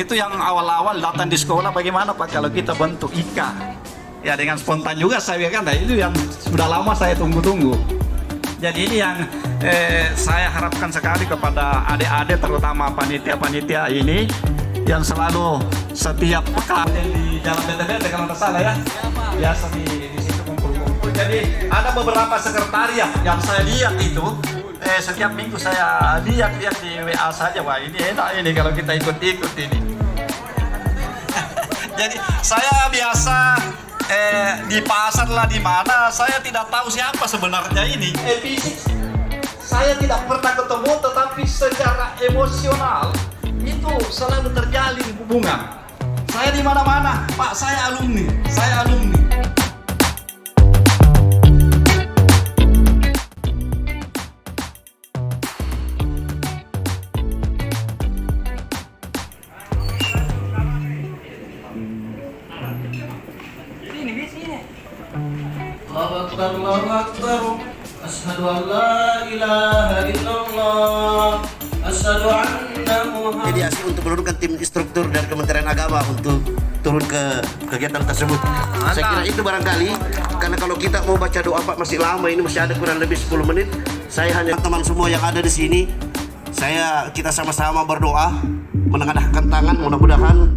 itu yang awal-awal datang di sekolah, bagaimana Pak kalau kita bentuk IKA? Ya dengan spontan juga saya kan, itu yang sudah lama saya tunggu-tunggu. Jadi ini yang saya harapkan sekali kepada adik-adik, terutama panitia-panitia ini yang selalu setiap pekan di Jalan BTBT kalau tidak salah ya, biasa di situ kumpul-kumpul. Jadi ada beberapa sekretariat yang saya lihat itu setiap minggu saya lihat di WA saja, wah ini enak ini kalau kita ikut-ikut ini. Jadi saya biasa di pasar lah di mana, saya tidak tahu siapa sebenarnya ini. Fisik saya tidak pernah ketemu, tetapi secara emosional itu selalu terjalin hubungan. Saya di mana-mana, Pak, saya alumni, saya alumni. Allahu Akbar, asyhadu an la ilaha illallah, asyhadu anna Muhammad. Jadi asli untuk menurunkan tim instruktur dari Kementerian Agama untuk turun ke kegiatan tersebut. Saya kira itu barangkali, karena kalau kita mau baca doa Pak masih lama, ini masih ada kurang lebih 10 menit. Saya hanya teman semua yang ada di sini, kita sama-sama berdoa, menengadahkan tangan, mudah-mudahan